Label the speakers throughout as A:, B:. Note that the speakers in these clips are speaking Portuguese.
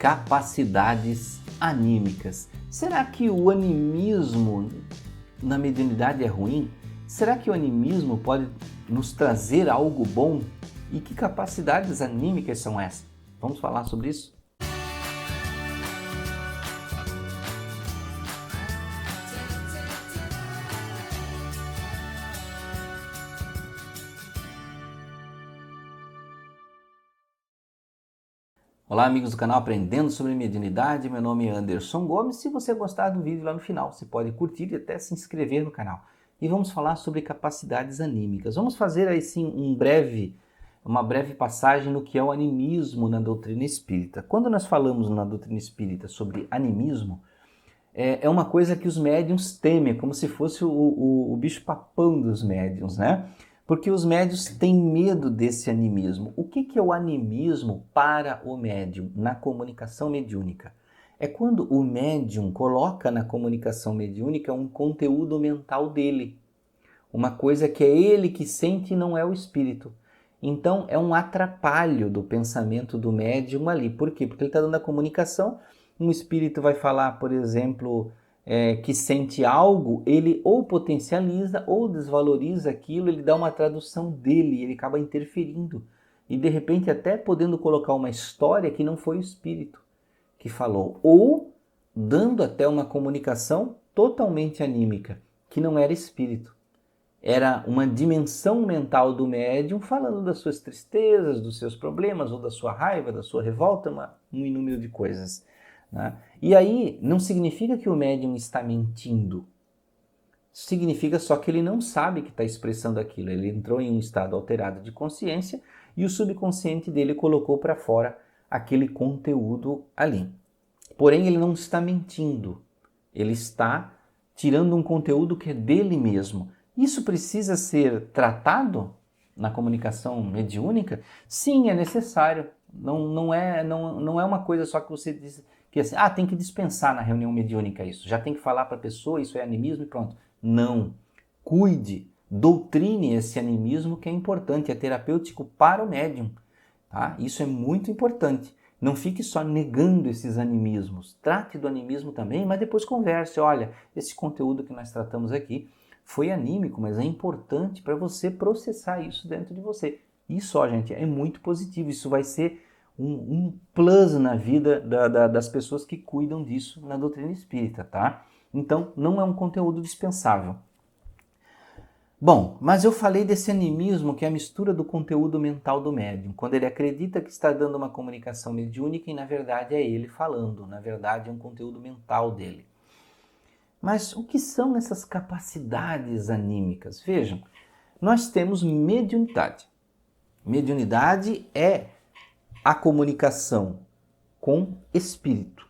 A: Capacidades anímicas. Será que o animismo na mediunidade é ruim? Será que o animismo pode nos trazer algo bom? E que capacidades anímicas são essas? Vamos falar sobre isso? Olá amigos do canal Aprendendo sobre Mediunidade, meu nome é Anderson Gomes. Se você gostar do vídeo lá no final, você pode curtir e até se inscrever no canal. E vamos falar sobre capacidades anímicas. Vamos fazer aí sim uma breve passagem no que é o animismo na doutrina espírita. Quando nós falamos na doutrina espírita sobre animismo, é uma coisa que os médiuns temem, como se fosse o bicho-papão dos médiuns, né? Porque os médiuns têm medo desse animismo. O que é o animismo para o médium na comunicação mediúnica? É quando o médium coloca na comunicação mediúnica um conteúdo mental dele. Uma coisa que é ele que sente e não é o espírito. Então é um atrapalho do pensamento do médium ali. Por quê? Porque ele está dando a comunicação, um espírito vai falar, por exemplo, que sente algo, ele ou potencializa ou desvaloriza aquilo, ele dá uma tradução dele, ele acaba interferindo. E de repente até podendo colocar uma história que não foi o espírito que falou. Ou dando até uma comunicação totalmente anímica, que não era espírito. Era uma dimensão mental do médium falando das suas tristezas, dos seus problemas, ou da sua raiva, da sua revolta, um inúmero de coisas. Né? E aí não significa que o médium está mentindo. Significa só que ele não sabe que está expressando aquilo. Ele entrou em um estado alterado de consciência e o subconsciente dele colocou para fora aquele conteúdo ali. Porém, ele não está mentindo. Ele está tirando um conteúdo que é dele mesmo. Isso precisa ser tratado na comunicação mediúnica? Sim, é necessário. Não é uma coisa só que você diz que assim, tem que dispensar na reunião mediúnica isso. Já tem que falar para a pessoa, isso é animismo e pronto. Não. Cuide, doutrine esse animismo que é importante, é terapêutico para o médium. Tá? Isso é muito importante. Não fique só negando esses animismos. Trate do animismo também, mas depois converse. Olha, esse conteúdo que nós tratamos aqui foi anímico, mas é importante para você processar isso dentro de você. Isso, ó, gente, é muito positivo. Isso vai ser um plus na vida das pessoas que cuidam disso na doutrina espírita, tá? Então, não é um conteúdo dispensável. Bom, mas eu falei desse animismo que é a mistura do conteúdo mental do médium, quando ele acredita que está dando uma comunicação mediúnica e na verdade é ele falando, na verdade é um conteúdo mental dele. Mas o que são essas capacidades anímicas? Vejam, nós temos mediunidade. Mediunidade é a comunicação com espírito.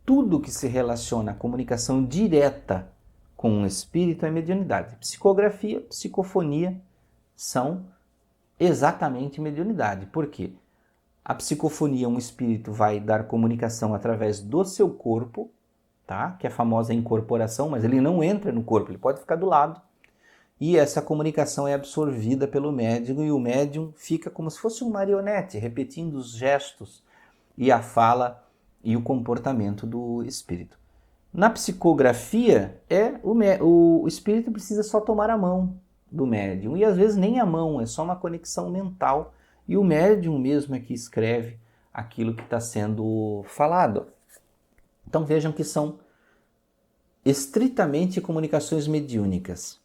A: Tudo que se relaciona à comunicação direta com um espírito é mediunidade. Psicografia, psicofonia são exatamente mediunidade. Por quê? A psicofonia, um espírito vai dar comunicação através do seu corpo, tá? Que é a famosa incorporação, mas ele não entra no corpo, ele pode ficar do lado. E essa comunicação é absorvida pelo médium e o médium fica como se fosse um marionete, repetindo os gestos e a fala e o comportamento do espírito. Na psicografia, o espírito precisa só tomar a mão do médium. E às vezes nem a mão, é só uma conexão mental. E o médium mesmo é que escreve aquilo que está sendo falado. Então vejam que são estritamente comunicações mediúnicas.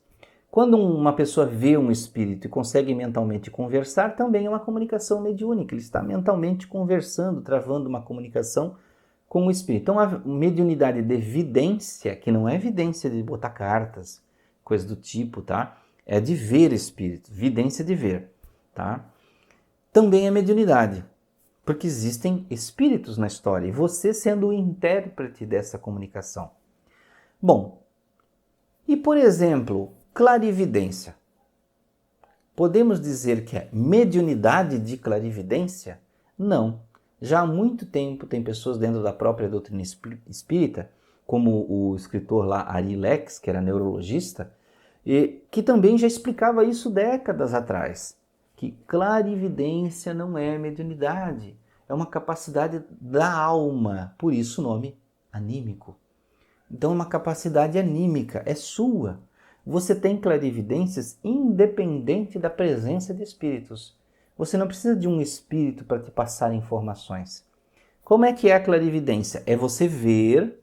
A: Quando uma pessoa vê um espírito e consegue mentalmente conversar, também é uma comunicação mediúnica. Ele está mentalmente conversando, travando uma comunicação com o espírito. Então a mediunidade de vidência, que não é vidência de botar cartas, coisa do tipo, tá? É de ver espírito, vidência de ver, tá? Também é mediunidade, porque existem espíritos na história e você sendo o intérprete dessa comunicação. Bom, e por exemplo, clarividência. Podemos dizer que é mediunidade de clarividência? Não. Já há muito tempo tem pessoas dentro da própria doutrina espírita, como o escritor lá Ari Lex, que era neurologista, e que também já explicava isso décadas atrás, que clarividência não é mediunidade. é uma capacidade da alma, por isso o nome anímico. Então é uma capacidade anímica, é sua. Você tem clarividências independente da presença de espíritos. Você não precisa de um espírito para te passar informações. Como é que é a clarividência? É você ver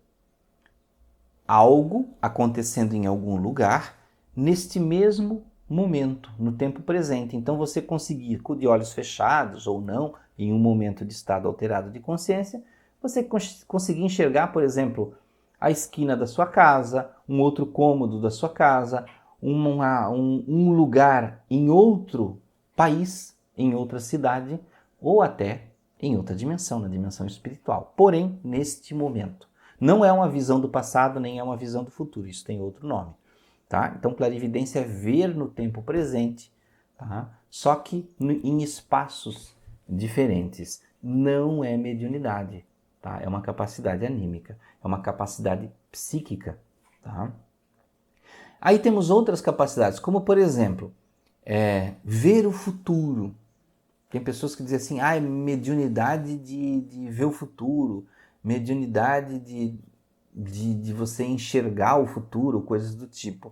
A: algo acontecendo em algum lugar neste mesmo momento, no tempo presente. Então você conseguir, de olhos fechados ou não, em um momento de estado alterado de consciência, você conseguir enxergar, por exemplo, a esquina da sua casa, um outro cômodo da sua casa, um lugar em outro país, em outra cidade, ou até em outra dimensão, na dimensão espiritual. Porém, neste momento. Não é uma visão do passado, nem é uma visão do futuro. Isso tem outro nome. Tá? Então, clarividência é ver no tempo presente, tá? Só que em espaços diferentes. Não é mediunidade. Tá? É uma capacidade anímica. É uma capacidade psíquica. Tá? Aí temos outras capacidades, como, por exemplo, ver o futuro. Tem pessoas que dizem assim, é mediunidade de ver o futuro, mediunidade de você enxergar o futuro, coisas do tipo.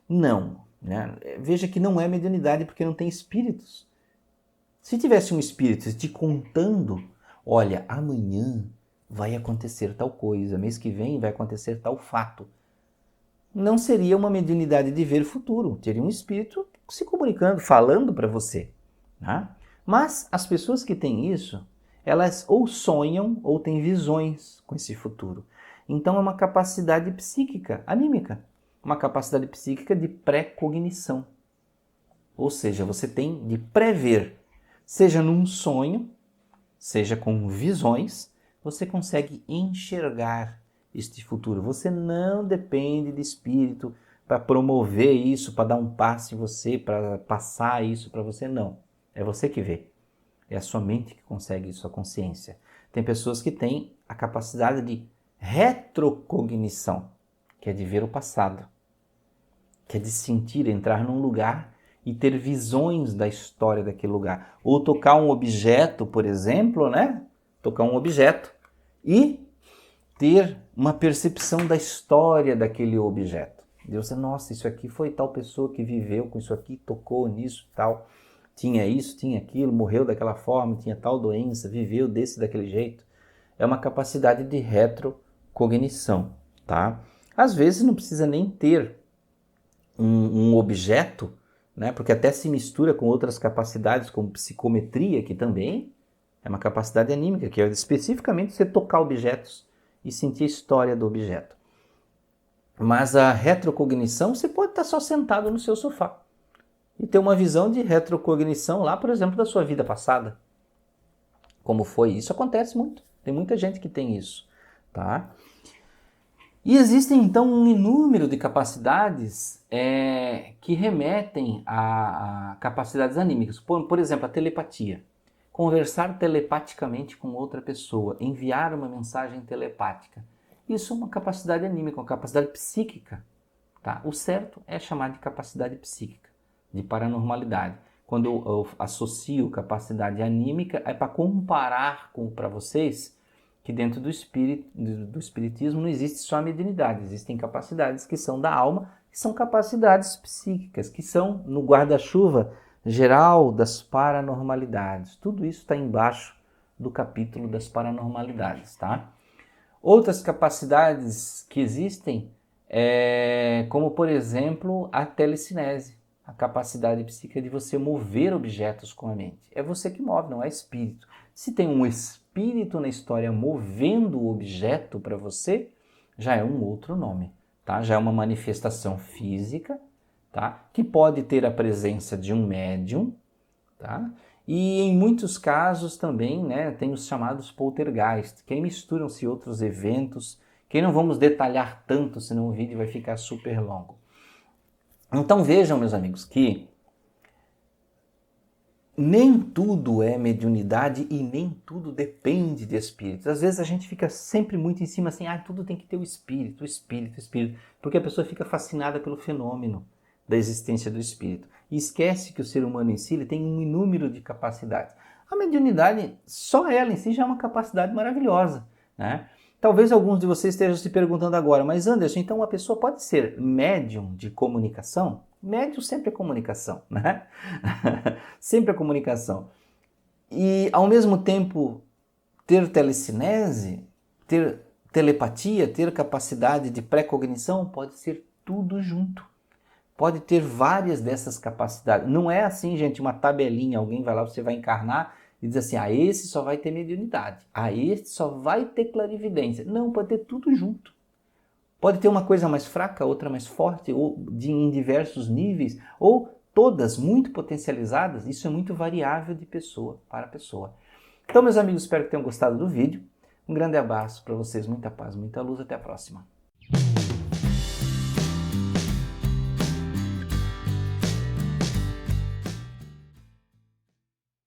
A: Não, né? Veja que não é mediunidade porque não tem espíritos. Se tivesse um espírito te contando, olha, amanhã vai acontecer tal coisa, mês que vem vai acontecer tal fato, não seria uma mediunidade de ver o futuro, teria um espírito se comunicando, falando para você, né? Mas as pessoas que têm isso, elas ou sonham ou têm visões com esse futuro. Então é uma capacidade psíquica, anímica, uma capacidade psíquica de pré-cognição. Ou seja, você tem de prever, seja num sonho, seja com visões, você consegue enxergar este futuro. Você não depende de espírito para promover isso, para dar um passe em você, para passar isso para você, não. É você que vê. É a sua mente que consegue isso, a consciência. Tem pessoas que têm a capacidade de retrocognição, que é de ver o passado, que é de sentir, entrar num lugar e ter visões da história daquele lugar. Ou tocar um objeto, por exemplo, né? Tocar um objeto e ter uma percepção da história daquele objeto. Deus, nossa, isso aqui foi tal pessoa que viveu com isso aqui, tocou nisso, tal. Tinha isso, tinha aquilo, morreu daquela forma, tinha tal doença, viveu daquele jeito. É uma capacidade de retrocognição, tá? Às vezes não precisa nem ter um objeto, né? Porque até se mistura com outras capacidades, como psicometria, que também é uma capacidade anímica, que é especificamente você tocar objetos e sentir a história do objeto. Mas a retrocognição, você pode estar só sentado no seu sofá e ter uma visão de retrocognição lá, por exemplo, da sua vida passada. Como foi? Isso acontece muito. Tem muita gente que tem isso, tá? E existem, então, um inúmero de capacidades que remetem a capacidades anímicas. Por exemplo, a telepatia. Conversar telepaticamente com outra pessoa, enviar uma mensagem telepática. Isso é uma capacidade anímica, uma capacidade psíquica. Tá? O certo é chamar de capacidade psíquica, de paranormalidade. Quando eu associo capacidade anímica, é para comparar para vocês que dentro do espiritismo não existe só a mediunidade, existem capacidades que são da alma, que são capacidades psíquicas, que são no guarda-chuva geral das paranormalidades. Tudo isso está embaixo do capítulo das paranormalidades, tá? Outras capacidades que existem como, por exemplo, a telecinese, a capacidade psíquica de você mover objetos com a mente. É você que move, não é espírito. Se tem um espírito na história movendo o objeto para você, já é um outro nome, tá? Já é uma manifestação física, tá? Que pode ter a presença de um médium, tá? E em muitos casos também, né, tem os chamados poltergeist, que aí misturam-se outros eventos, que não vamos detalhar tanto, senão o vídeo vai ficar super longo. Então vejam, meus amigos, que nem tudo é mediunidade e nem tudo depende de espíritos. Às vezes a gente fica sempre muito em cima assim, tudo tem que ter o espírito, porque a pessoa fica fascinada pelo fenômeno da existência do espírito. E esquece que o ser humano em si ele tem um inúmero de capacidades. A mediunidade, só ela em si já é uma capacidade maravilhosa, né? Talvez alguns de vocês estejam se perguntando agora, mas Anderson, então uma pessoa pode ser médium de comunicação? Médium sempre é comunicação, né? Sempre é comunicação. E ao mesmo tempo ter telecinese, ter telepatia, ter capacidade de pré-cognição, pode ser tudo junto. Pode ter várias dessas capacidades. Não é assim, gente, uma tabelinha, alguém vai lá, você vai encarnar e diz assim, esse só vai ter mediunidade, esse só vai ter clarividência. Não, pode ter tudo junto. Pode ter uma coisa mais fraca, outra mais forte, ou em diversos níveis, ou todas muito potencializadas. Isso é muito variável de pessoa para pessoa. Então, meus amigos, espero que tenham gostado do vídeo. Um grande abraço para vocês, muita paz, muita luz, até a próxima.